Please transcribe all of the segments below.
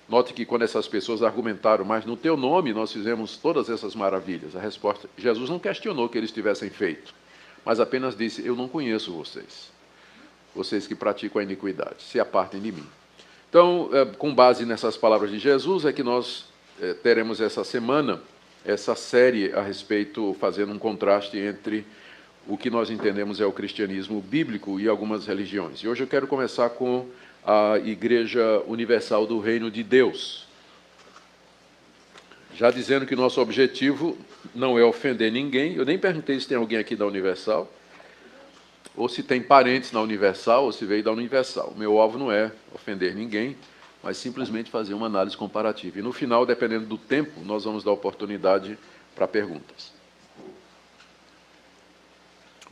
Note que quando essas pessoas argumentaram, mas no teu nome nós fizemos todas essas maravilhas, a resposta, Jesus não questionou que eles tivessem feito, mas apenas disse, eu não conheço vocês, vocês que praticam a iniquidade, se apartem de mim. Então, com base nessas palavras de Jesus, é que nós teremos essa semana, essa série a respeito, fazendo um contraste entre o que nós entendemos é o cristianismo bíblico e algumas religiões. E hoje eu quero começar com a Igreja Universal do Reino de Deus. Já dizendo que nosso objetivo não é ofender ninguém. Eu nem perguntei se tem alguém aqui da Universal, ou se tem parentes na Universal, ou se veio da Universal. O meu alvo não é ofender ninguém, mas simplesmente fazer uma análise comparativa. E no final, dependendo do tempo, nós vamos dar oportunidade para perguntas.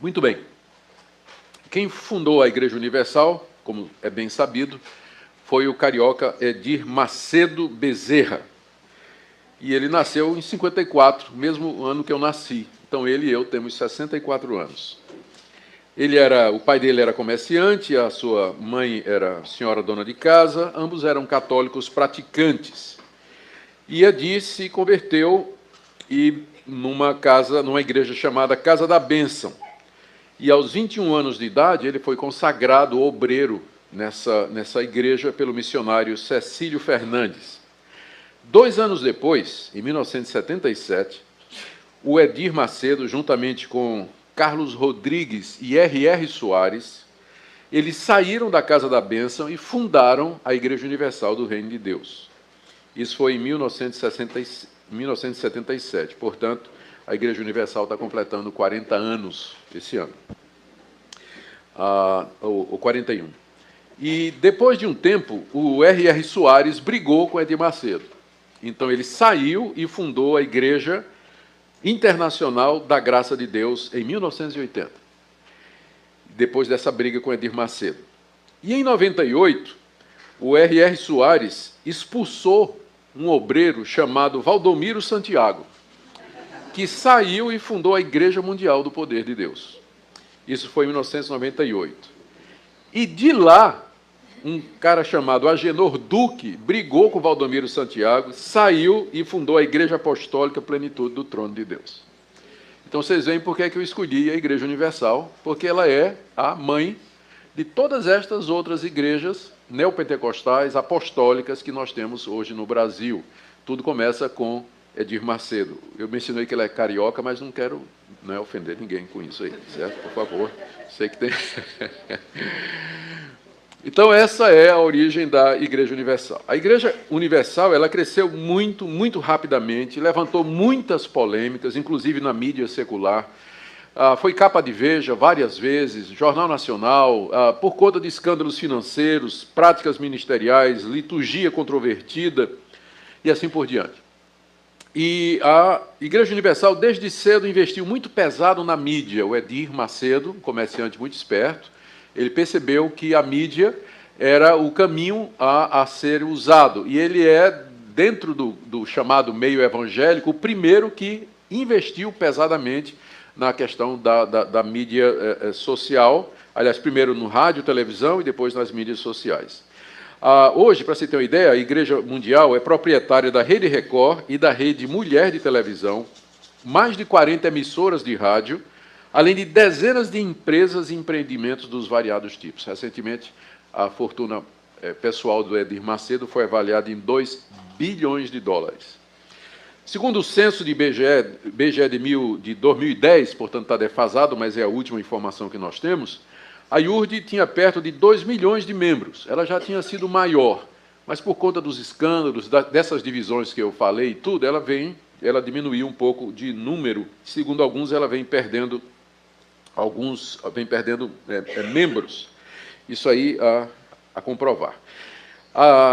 Muito bem. Quem fundou a Igreja Universal, como é bem sabido, foi o carioca Edir Macedo Bezerra. E ele nasceu em 54, mesmo ano que eu nasci. Então ele e eu temos 64 anos. O pai dele era comerciante, a sua mãe era senhora dona de casa, ambos eram católicos praticantes. E Edir se converteu numa igreja chamada Casa da Bênção. E aos 21 anos de idade, ele foi consagrado obreiro nessa igreja pelo missionário Cecílio Fernandes. 2 anos depois, em 1977, o Edir Macedo, juntamente com Carlos Rodrigues e R.R. Soares, eles saíram da Casa da Bênção e fundaram a Igreja Universal do Reino de Deus. Isso foi em 1977, portanto, a Igreja Universal está completando 40 anos esse ano, ou 41. E depois de um tempo, o R.R. Soares brigou com Edir Macedo. Então ele saiu e fundou a Igreja Internacional da Graça de Deus em 1980, depois dessa briga com Edir Macedo. E em 98, o R.R. Soares expulsou um obreiro chamado Valdomiro Santiago, que saiu e fundou a Igreja Mundial do Poder de Deus. Isso foi em 1998. E de lá, um cara chamado Agenor Duque brigou com Valdomiro Santiago, saiu e fundou a Igreja Apostólica Plenitude do Trono de Deus. Então vocês veem por que eu escolhi a Igreja Universal, porque ela é a mãe de todas estas outras igrejas neopentecostais, apostólicas que nós temos hoje no Brasil. Tudo começa com Edir Macedo. Eu mencionei que ele é carioca, mas não quero ofender ninguém com isso aí, certo? Por favor. Sei que tem... Então, essa é a origem da Igreja Universal. A Igreja Universal ela cresceu muito, muito rapidamente, levantou muitas polêmicas, inclusive na mídia secular. Foi capa de Veja várias vezes, Jornal Nacional, por conta de escândalos financeiros, práticas ministeriais, liturgia controvertida e assim por diante. E a Igreja Universal, desde cedo, investiu muito pesado na mídia. O Edir Macedo, um comerciante muito esperto, ele percebeu que a mídia era o caminho a ser usado. E ele é, dentro do chamado meio evangélico, o primeiro que investiu pesadamente na questão da mídia social. Aliás, primeiro no rádio, televisão e depois nas mídias sociais. Hoje, para você ter uma ideia, a Igreja Mundial é proprietária da Rede Record e da Rede Mulher de Televisão, mais de 40 emissoras de rádio, além de dezenas de empresas e empreendimentos dos variados tipos. Recentemente, a fortuna pessoal do Edir Macedo foi avaliada em 2 bilhões de dólares. Segundo o censo de IBGE de 2010, portanto está defasado, mas é a última informação que nós temos, a IURD tinha perto de 2 milhões de membros. Ela já tinha sido maior, mas por conta dos escândalos, dessas divisões que eu falei e tudo, ela diminuiu um pouco de número. Segundo alguns, ela vem perdendo membros. Isso aí a comprovar.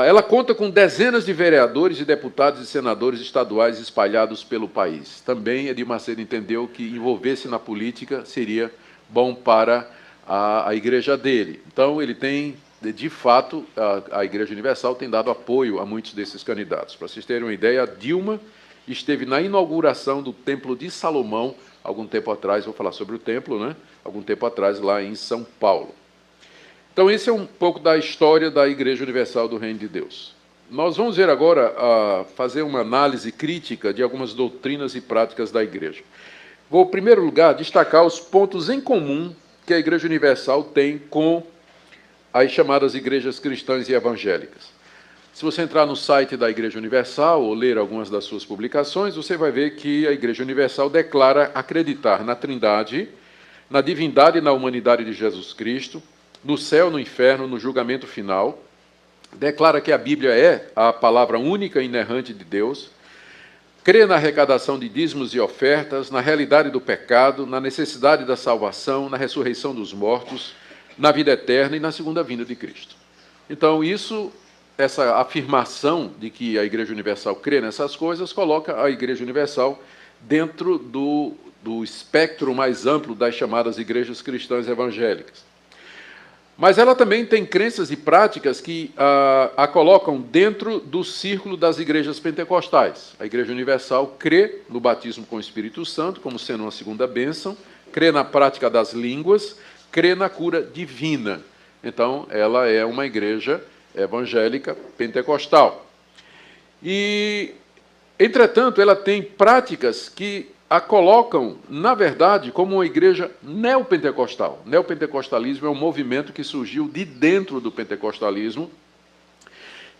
Ela conta com dezenas de vereadores e deputados e senadores estaduais espalhados pelo país. Também Edir Macedo entendeu que envolver-se na política seria bom para a igreja dele. Então, ele tem, de fato, a Igreja Universal tem dado apoio a muitos desses candidatos. Para vocês terem uma ideia, a Dilma esteve na inauguração do Templo de Salomão, algum tempo atrás, vou falar sobre o templo, né? Algum tempo atrás, lá em São Paulo. Então, esse é um pouco da história da Igreja Universal do Reino de Deus. nós vamos ver agora, fazer uma análise crítica de algumas doutrinas e práticas da igreja. Vou, em primeiro lugar, destacar os pontos em comum que a Igreja Universal tem com as chamadas igrejas cristãs e evangélicas. Se você entrar no site da Igreja Universal ou ler algumas das suas publicações, você vai ver que a Igreja Universal declara acreditar na Trindade, na divindade e na humanidade de Jesus Cristo, no céu, no inferno, no julgamento final, declara que a Bíblia é a palavra única e inerrante de Deus, crê na arrecadação de dízimos e ofertas, na realidade do pecado, na necessidade da salvação, na ressurreição dos mortos, na vida eterna e na segunda vinda de Cristo. Então, essa afirmação de que a Igreja Universal crê nessas coisas, coloca a Igreja Universal dentro do espectro mais amplo das chamadas igrejas cristãs evangélicas. Mas ela também tem crenças e práticas que a colocam dentro do círculo das igrejas pentecostais. A Igreja Universal crê no batismo com o Espírito Santo, como sendo uma segunda bênção, crê na prática das línguas, crê na cura divina. Então, ela é uma igreja evangélica pentecostal. E, entretanto, ela tem práticas que a colocam, na verdade, como uma igreja neopentecostal. Neopentecostalismo é um movimento que surgiu de dentro do pentecostalismo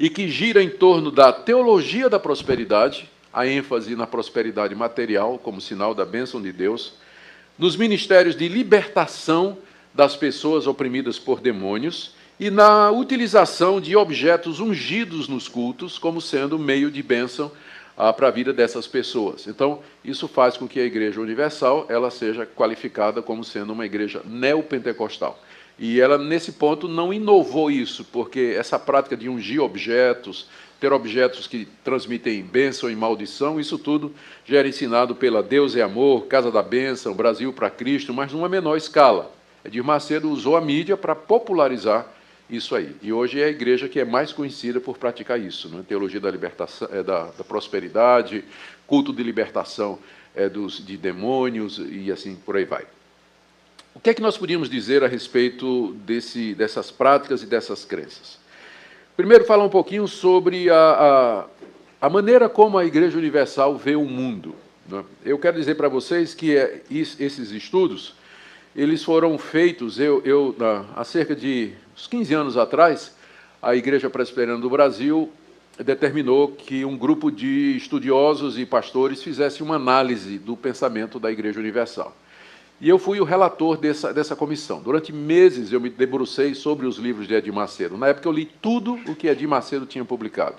e que gira em torno da teologia da prosperidade, a ênfase na prosperidade material como sinal da bênção de Deus, nos ministérios de libertação das pessoas oprimidas por demônios e na utilização de objetos ungidos nos cultos como sendo meio de bênção para a vida dessas pessoas. Então, isso faz com que a Igreja Universal ela seja qualificada como sendo uma igreja neopentecostal. E ela, nesse ponto, não inovou isso, porque essa prática de ungir objetos, ter objetos que transmitem bênção e maldição, isso tudo já era ensinado pela Deus é Amor, Casa da Bênção, Brasil para Cristo, mas numa menor escala. Edir Macedo usou a mídia para popularizar isso aí. E hoje é a igreja que é mais conhecida por praticar isso, né? Teologia da libertação, da prosperidade, culto de libertação de demônios e assim por aí vai. O que é que nós podíamos dizer a respeito dessas práticas e dessas crenças? Primeiro, falar um pouquinho sobre a maneira como a Igreja Universal vê o mundo, né? Eu quero dizer para vocês que esses estudos eles foram feitos, há cerca de uns 15 anos atrás, a Igreja Presbiteriana do Brasil determinou que um grupo de estudiosos e pastores fizesse uma análise do pensamento da Igreja Universal. E eu fui o relator dessa comissão. Durante meses eu me debrucei sobre os livros de Edir Macedo. Na época eu li tudo o que Edir Macedo tinha publicado.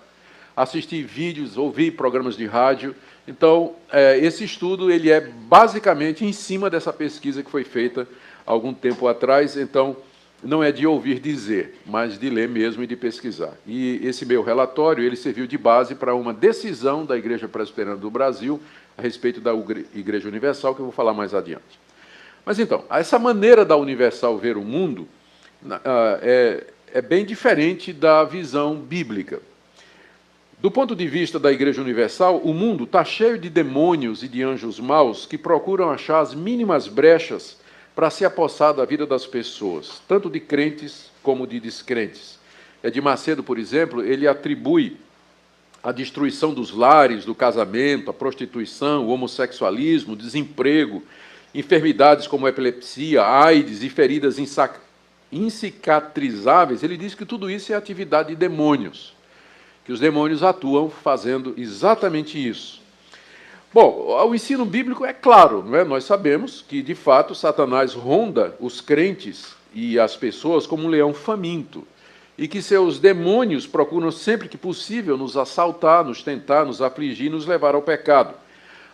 Assisti vídeos, ouvi programas de rádio. Então, esse estudo ele é basicamente em cima dessa pesquisa que foi feita há algum tempo atrás. Então, não é de ouvir dizer, mas de ler mesmo e de pesquisar. E esse meu relatório ele serviu de base para uma decisão da Igreja Presbiteriana do Brasil a respeito da Igreja Universal, que eu vou falar mais adiante. Mas, então, essa maneira da Universal ver o mundo é bem diferente da visão bíblica. Do ponto de vista da Igreja Universal, o mundo está cheio de demônios e de anjos maus que procuram achar as mínimas brechas para se apossar da vida das pessoas, tanto de crentes como de descrentes. Edir Macedo, por exemplo, ele atribui a destruição dos lares, do casamento, a prostituição, o homossexualismo, o desemprego, enfermidades como epilepsia, AIDS e feridas incicatrizáveis. Ele diz que tudo isso é atividade de demônios, que os demônios atuam fazendo exatamente isso. Bom, o ensino bíblico é claro, não é? Nós sabemos que, de fato, Satanás ronda os crentes e as pessoas como um leão faminto, e que seus demônios procuram sempre que possível nos assaltar, nos tentar, nos afligir, nos levar ao pecado.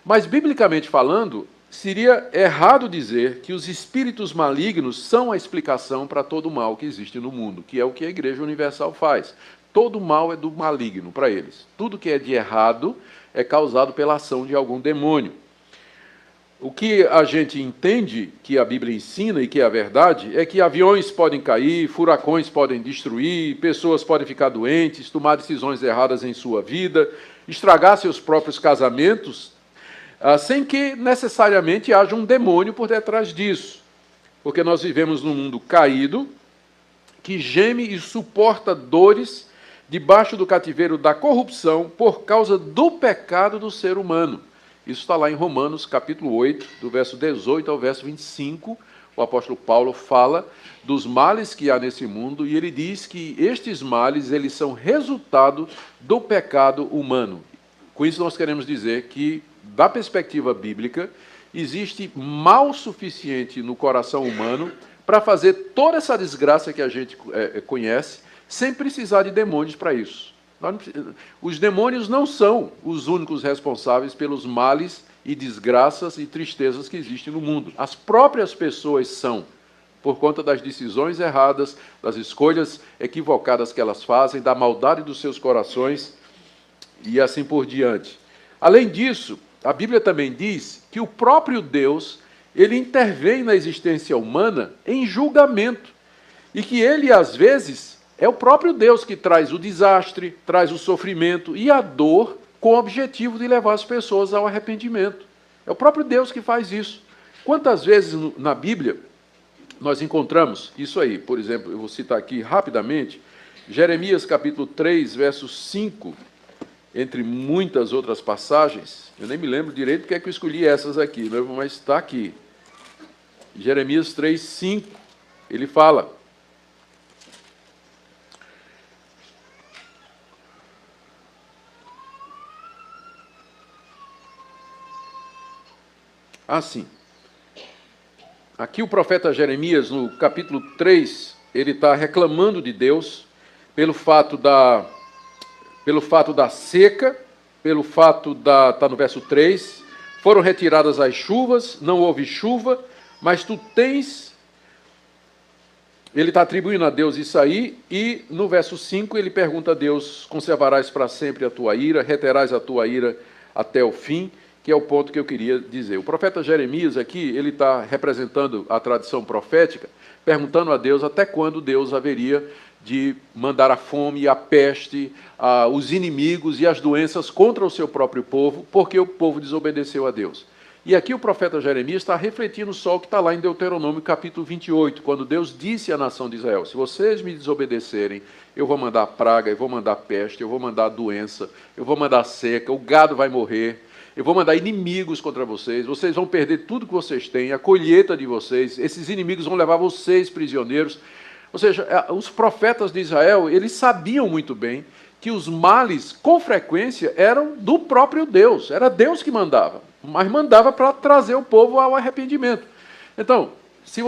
Mas, biblicamente falando, seria errado dizer que os espíritos malignos são a explicação para todo o mal que existe no mundo, que é o que a Igreja Universal faz. Todo mal é do maligno para eles. Tudo que é de errado é causado pela ação de algum demônio. O que a gente entende que a Bíblia ensina e que é a verdade é que aviões podem cair, furacões podem destruir, pessoas podem ficar doentes, tomar decisões erradas em sua vida, estragar seus próprios casamentos, sem que necessariamente haja um demônio por detrás disso. Porque nós vivemos num mundo caído, que geme e suporta dores debaixo do cativeiro da corrupção por causa do pecado do ser humano. Isso está lá em Romanos, capítulo 8, do verso 18 ao verso 25. O apóstolo Paulo fala dos males que há nesse mundo e ele diz que estes males eles são resultado do pecado humano. Com isso nós queremos dizer que, da perspectiva bíblica, existe mal suficiente no coração humano para fazer toda essa desgraça que a gente conhece, sem precisar de demônios para isso. Os demônios não são os únicos responsáveis pelos males e desgraças e tristezas que existem no mundo. As próprias pessoas são, por conta das decisões erradas, das escolhas equivocadas que elas fazem, da maldade dos seus corações e assim por diante. Além disso, a Bíblia também diz que o próprio Deus, ele intervém na existência humana em julgamento e que ele, às vezes, é o próprio Deus que traz o desastre, traz o sofrimento e a dor com o objetivo de levar as pessoas ao arrependimento. É o próprio Deus que faz isso. Quantas vezes na Bíblia nós encontramos isso aí? Por exemplo, eu vou citar aqui rapidamente, Jeremias capítulo 3, verso 5, entre muitas outras passagens. Eu nem me lembro direito porque é que eu escolhi essas aqui, mas está aqui. Jeremias 3, 5, ele fala: assim, aqui o profeta Jeremias, no capítulo 3, ele está reclamando de Deus pelo fato da seca, pelo fato está no verso 3, foram retiradas as chuvas, não houve chuva, mas tu tens... Ele está atribuindo a Deus isso aí, e no verso 5 ele pergunta a Deus: conservarás para sempre a tua ira, reterás a tua ira até o fim, que é o ponto que eu queria dizer. O profeta Jeremias aqui, ele está representando a tradição profética, perguntando a Deus até quando Deus haveria de mandar a fome, a peste, os inimigos e as doenças contra o seu próprio povo, porque o povo desobedeceu a Deus. E aqui o profeta Jeremias está refletindo só o que está lá em Deuteronômio capítulo 28, quando Deus disse à nação de Israel: se vocês me desobedecerem, eu vou mandar praga, eu vou mandar peste, eu vou mandar doença, eu vou mandar seca, o gado vai morrer, eu vou mandar inimigos contra vocês, vocês vão perder tudo que vocês têm, a colheita de vocês, esses inimigos vão levar vocês prisioneiros. Ou seja, os profetas de Israel, eles sabiam muito bem que os males, com frequência, eram do próprio Deus. Era Deus que mandava, mas mandava para trazer o povo ao arrependimento. Então, se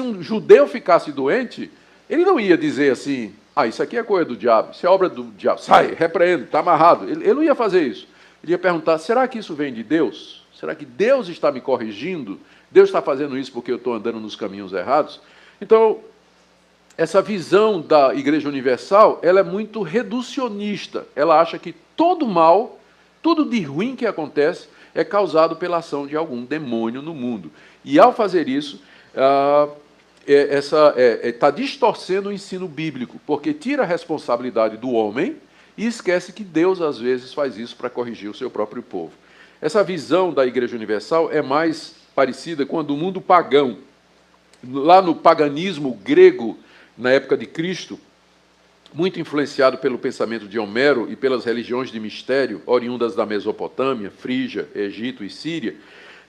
um judeu ficasse doente, ele não ia dizer assim: isso aqui é coisa do diabo, isso é obra do diabo, sai, repreende, está amarrado. Ele não ia fazer isso. Ele ia perguntar: será que isso vem de Deus? Será que Deus está me corrigindo? Deus está fazendo isso porque eu estou andando nos caminhos errados? Então, essa visão da Igreja Universal, ela é muito reducionista. Ela acha que todo mal, tudo de ruim que acontece, é causado pela ação de algum demônio no mundo. E, ao fazer isso, está distorcendo o ensino bíblico, porque tira a responsabilidade do homem e esquece que Deus, às vezes, faz isso para corrigir o seu próprio povo. Essa visão da Igreja Universal é mais parecida com a do mundo pagão. Lá no paganismo grego, na época de Cristo, muito influenciado pelo pensamento de Homero e pelas religiões de mistério, oriundas da Mesopotâmia, Frígia, Egito e Síria,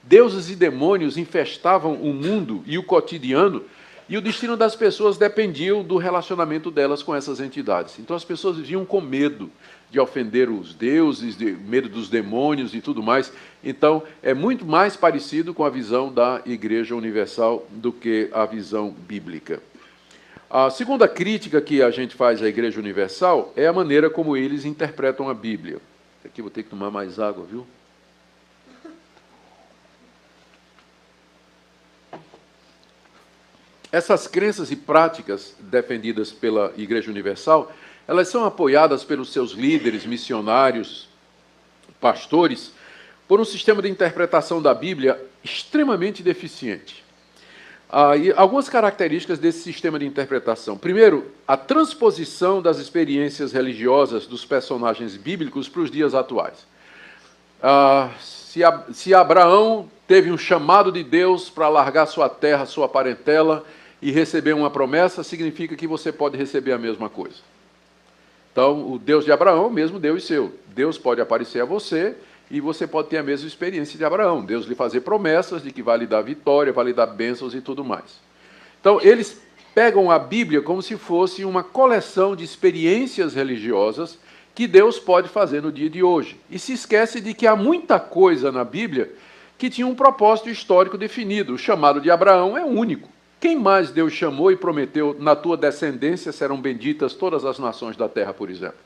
deuses e demônios infestavam o mundo e o cotidiano, e o destino das pessoas dependia do relacionamento delas com essas entidades. Então as pessoas viviam com medo de ofender os deuses, medo dos demônios e tudo mais. Então é muito mais parecido com a visão da Igreja Universal do que a visão bíblica. A segunda crítica que a gente faz à Igreja Universal é a maneira como eles interpretam a Bíblia. Aqui vou ter que tomar mais água, viu? Essas crenças e práticas defendidas pela Igreja Universal, elas são apoiadas pelos seus líderes, missionários, pastores, por um sistema de interpretação da Bíblia extremamente deficiente. E algumas características desse sistema de interpretação. Primeiro, a transposição das experiências religiosas dos personagens bíblicos para os dias atuais. Se Abraão teve um chamado de Deus para largar sua terra, sua parentela e receber uma promessa, significa que você pode receber a mesma coisa. Então, o Deus de Abraão é o mesmo Deus seu. Deus pode aparecer a você e você pode ter a mesma experiência de Abraão. Deus lhe fazer promessas de que vai lhe dar vitória, vai lhe dar bênçãos e tudo mais. Então, eles pegam a Bíblia como se fosse uma coleção de experiências religiosas que Deus pode fazer no dia de hoje. E se esquece de que há muita coisa na Bíblia que tinha um propósito histórico definido. O chamado de Abraão é único. Quem mais Deus chamou e prometeu, na tua descendência serão benditas todas as nações da terra, por exemplo?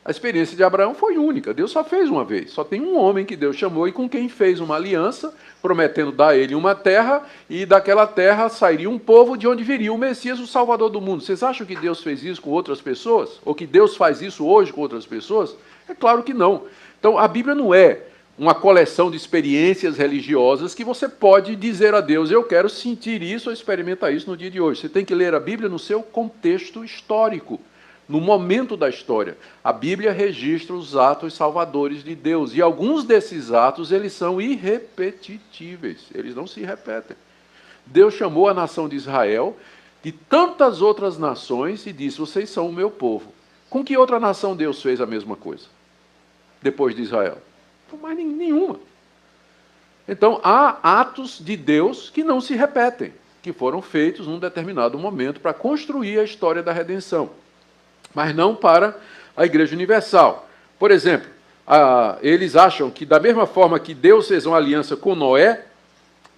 A experiência de Abraão foi única. Deus só fez uma vez. Só tem um homem que Deus chamou e com quem fez uma aliança, prometendo dar a ele uma terra, e daquela terra sairia um povo de onde viria o Messias, o Salvador do mundo. Vocês acham que Deus fez isso com outras pessoas? Ou que Deus faz isso hoje com outras pessoas? É claro que não. Então, a Bíblia não é uma coleção de experiências religiosas que você pode dizer a Deus, eu quero sentir isso ou experimentar isso no dia de hoje. Você tem que ler a Bíblia no seu contexto histórico, no momento da história. A Bíblia registra os atos salvadores de Deus, e alguns desses atos, eles são irrepetíveis, eles não se repetem. Deus chamou a nação de Israel de tantas outras nações e disse, vocês são o meu povo. Com que outra nação Deus fez a mesma coisa? Depois de Israel? Mais nenhuma. Então, há atos de Deus que não se repetem, que foram feitos num determinado momento para construir a história da redenção, mas não para a Igreja Universal. Por exemplo, eles acham que da mesma forma que Deus fez uma aliança com Noé,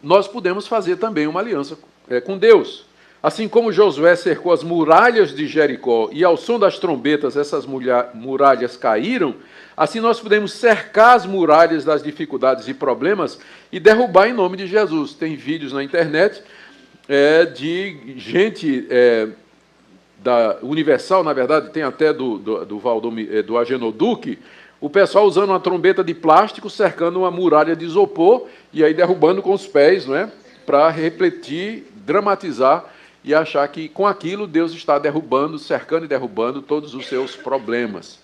nós podemos fazer também uma aliança com Deus. Assim como Josué cercou as muralhas de Jericó e ao som das trombetas essas muralhas caíram, assim nós podemos cercar as muralhas das dificuldades e problemas e derrubar em nome de Jesus. Tem vídeos na internet de gente da Universal, na verdade, tem até do Agenor Duque, o pessoal usando uma trombeta de plástico, cercando uma muralha de isopor e aí derrubando com os pés, não é? Para refletir, dramatizar e achar que com aquilo Deus está derrubando, cercando e derrubando todos os seus problemas.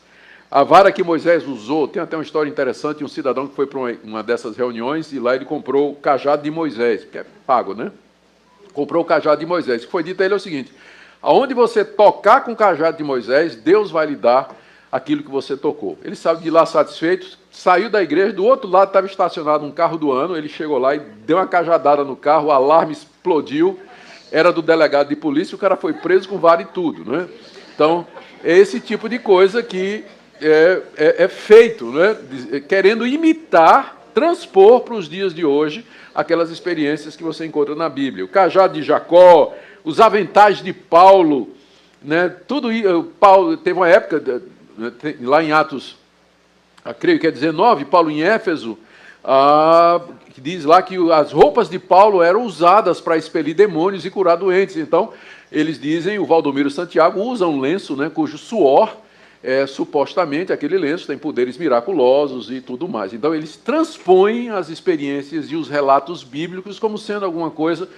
A vara que Moisés usou, tem até uma história interessante, um cidadão que foi para uma dessas reuniões e lá ele comprou o cajado de Moisés, que é pago, né? Comprou o cajado de Moisés. O que foi dito a ele é o seguinte, aonde você tocar com o cajado de Moisés, Deus vai lhe dar aquilo que você tocou. Ele saiu de lá satisfeito, saiu da igreja, do outro lado estava estacionado um carro do ano, ele chegou lá e deu uma cajadada no carro, o alarme explodiu, era do delegado de polícia, o cara foi preso com vara e tudo, né? Então, é esse tipo de coisa que é feito, né? Querendo imitar, transpor para os dias de hoje aquelas experiências que você encontra na Bíblia. O cajado de Jacó, os aventais de Paulo, né? Tudo isso. Paulo teve uma época, lá em Atos, creio que é 19, Paulo em Éfeso, que diz lá que as roupas de Paulo eram usadas para expelir demônios e curar doentes. Então, eles dizem, o Valdomiro Santiago usa um lenço, né, cujo suor, supostamente, aquele lenço tem poderes miraculosos e tudo mais. Então, eles transpõem as experiências e os relatos bíblicos como sendo alguma coisa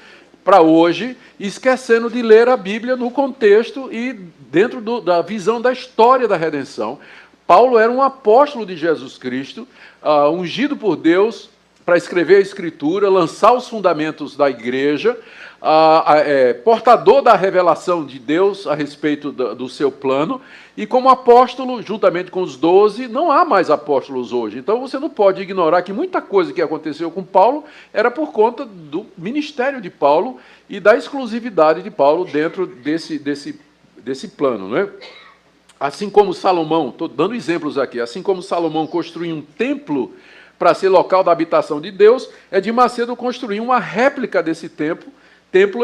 para hoje, esquecendo de ler a Bíblia no contexto e dentro da visão da história da redenção. Paulo era um apóstolo de Jesus Cristo, ungido por Deus para escrever a Escritura, lançar os fundamentos da igreja, portador da revelação de Deus a respeito do seu plano, e como apóstolo, juntamente com os 12, não há mais apóstolos hoje. Então você não pode ignorar que muita coisa que aconteceu com Paulo era por conta do ministério de Paulo e da exclusividade de Paulo dentro desse plano, não é? Assim como Salomão, estou dando exemplos aqui, assim como Salomão construiu um templo para ser local da habitação de Deus, Edir Macedo construiu uma réplica desse templo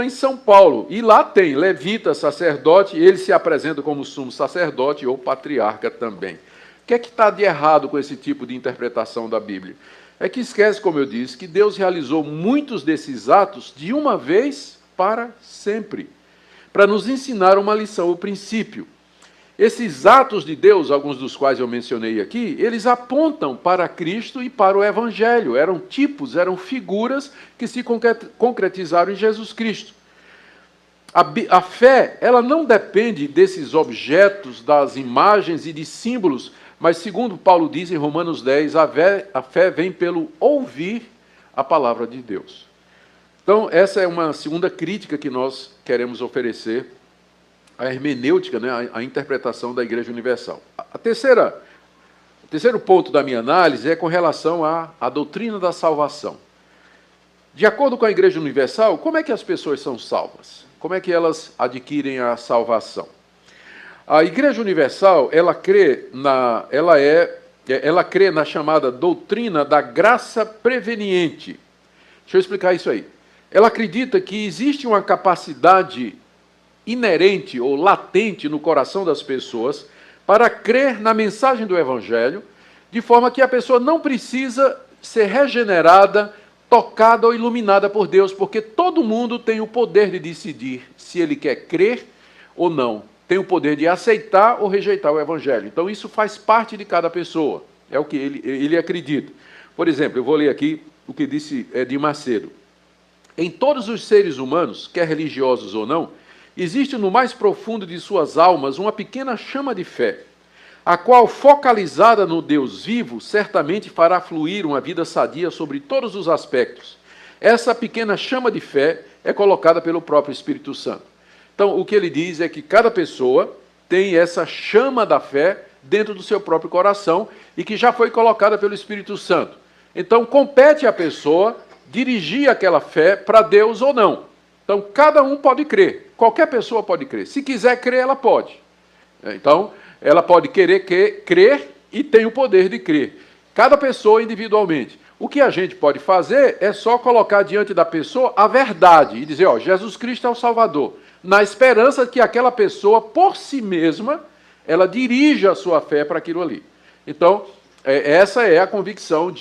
em São Paulo. E lá tem levita, sacerdote, ele se apresenta como sumo sacerdote ou patriarca também. O que é que está de errado com esse tipo de interpretação da Bíblia? É que esquece, como eu disse, que Deus realizou muitos desses atos de uma vez para sempre, para nos ensinar uma lição, o princípio. Esses atos de Deus, alguns dos quais eu mencionei aqui, eles apontam para Cristo e para o Evangelho. Eram tipos, eram figuras que se concretizaram em Jesus Cristo. A fé, ela não depende desses objetos, das imagens e de símbolos, mas segundo Paulo diz em Romanos 10, a fé vem pelo ouvir a palavra de Deus. Então, essa é uma segunda crítica que nós queremos oferecer a hermenêutica, né, a interpretação da Igreja Universal. O terceiro ponto da minha análise é com relação à doutrina da salvação. De acordo com a Igreja Universal, como é que as pessoas são salvas? Como é que elas adquirem a salvação? A Igreja Universal, ela crê na chamada doutrina da graça preveniente. Deixa eu explicar isso aí. Ela acredita que existe uma capacidade inerente ou latente no coração das pessoas para crer na mensagem do Evangelho, de forma que a pessoa não precisa ser regenerada, tocada ou iluminada por Deus, porque todo mundo tem o poder de decidir se ele quer crer ou não. Tem o poder de aceitar ou rejeitar o Evangelho. Então isso faz parte de cada pessoa, é o que ele acredita. Por exemplo, eu vou ler aqui o que disse Edir Macedo. Em todos os seres humanos, quer religiosos ou não, existe no mais profundo de suas almas uma pequena chama de fé, a qual, focalizada no Deus vivo, certamente fará fluir uma vida sadia sobre todos os aspectos. Essa pequena chama de fé é colocada pelo próprio Espírito Santo. Então, o que ele diz é que cada pessoa tem essa chama da fé dentro do seu próprio coração e que já foi colocada pelo Espírito Santo. Então, compete à pessoa dirigir aquela fé para Deus ou não. Então, cada um pode crer. Qualquer pessoa pode crer. Se quiser crer, ela pode. Então, ela pode querer crer e tem o poder de crer. Cada pessoa individualmente. O que a gente pode fazer é só colocar diante da pessoa a verdade e dizer, Jesus Cristo é o Salvador, na esperança que aquela pessoa, por si mesma, ela dirija a sua fé para aquilo ali. Então, essa é a convicção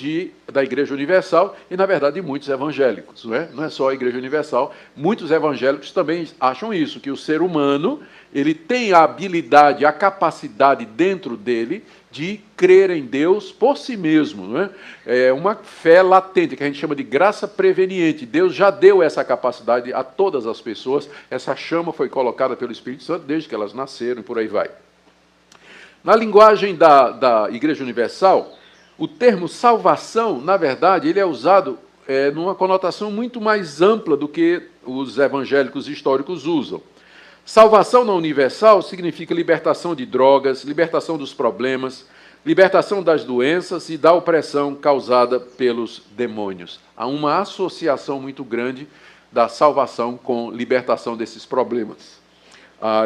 da Igreja Universal e, na verdade, de muitos evangélicos. Não é só a Igreja Universal, muitos evangélicos também acham isso, que o ser humano ele tem a habilidade, a capacidade dentro dele de crer em Deus por si mesmo. Não é? É uma fé latente, que a gente chama de graça preveniente. Deus já deu essa capacidade a todas as pessoas, essa chama foi colocada pelo Espírito Santo desde que elas nasceram e por aí vai. Na linguagem da Igreja Universal, o termo salvação, na verdade, ele é usado numa conotação muito mais ampla do que os evangélicos históricos usam. Salvação na Universal significa libertação de drogas, libertação dos problemas, libertação das doenças e da opressão causada pelos demônios. Há uma associação muito grande da salvação com libertação desses problemas.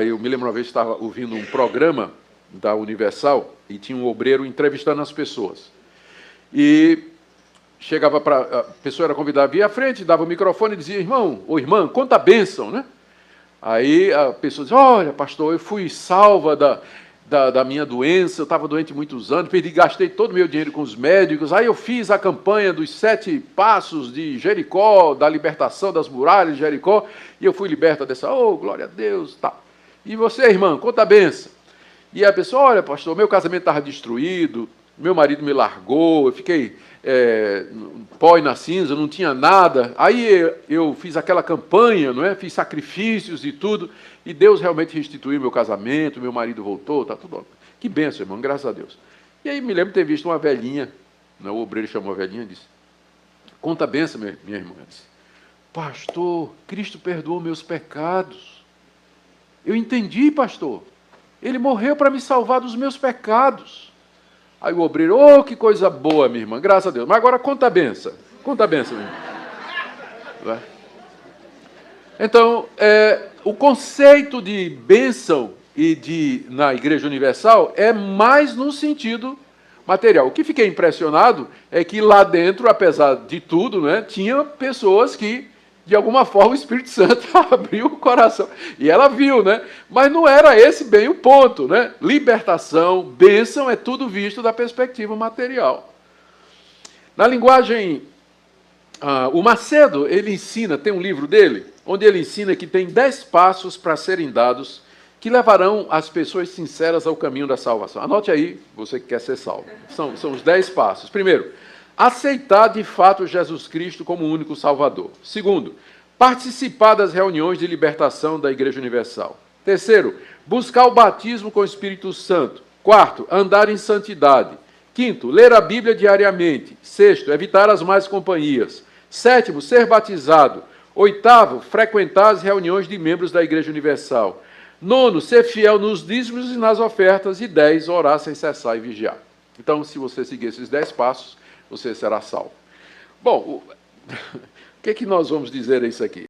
Eu me lembro uma vez que estava ouvindo um programa da Universal, e tinha um obreiro entrevistando as pessoas. E chegava para... A pessoa era convidada a vir à frente, dava o microfone e dizia, irmão ou irmã, conta a bênção, né? Aí a pessoa dizia, olha, pastor, eu fui salva da minha doença, eu estava doente muitos anos, gastei todo o meu dinheiro com os médicos, aí eu fiz a campanha dos 7 passos de Jericó, da libertação das muralhas de Jericó, e eu fui liberta dessa, glória a Deus, tá. E você, irmã, conta a bênção. E a pessoa, olha, pastor, meu casamento estava destruído, meu marido me largou, eu fiquei pó e na cinza, não tinha nada. Aí eu fiz aquela campanha, não é? Fiz sacrifícios e tudo, e Deus realmente restituiu meu casamento, meu marido voltou, está tudo bom. Que bênção, irmão, graças a Deus. E aí me lembro de ter visto uma velhinha, né? O obreiro chamou a velhinha e disse, conta a bênção, minha irmã. Disse, pastor, Cristo perdoou meus pecados. Eu entendi, pastor. Ele morreu para me salvar dos meus pecados. Aí o obreiro, que coisa boa, minha irmã, graças a Deus. Mas agora conta a bênção. Conta a bênção, minha irmã. Então, o conceito de bênção na Igreja Universal é mais no sentido material. O que fiquei impressionado é que lá dentro, apesar de tudo, né, tinha pessoas que, de alguma forma, o Espírito Santo abriu o coração. E ela viu, né? Mas não era esse bem o ponto, né? Libertação, bênção, é tudo visto da perspectiva material. Na linguagem... o Macedo, ele ensina, tem um livro dele, onde ele ensina que tem 10 passos para serem dados que levarão as pessoas sinceras ao caminho da salvação. Anote aí, você que quer ser salvo. São os 10 passos. Primeiro, aceitar de fato Jesus Cristo como o único Salvador. Segundo, participar das reuniões de libertação da Igreja Universal. Terceiro, buscar o batismo com o Espírito Santo. Quarto, andar em santidade. Quinto, ler a Bíblia diariamente. Sexto, evitar as más companhias. Sétimo, ser batizado. Oitavo, frequentar as reuniões de membros da Igreja Universal. 9, ser fiel nos dízimos e nas ofertas. E 10, orar sem cessar e vigiar. Então, se você seguir esses 10 passos, você será salvo. Bom, o que é que nós vamos dizer a isso aqui?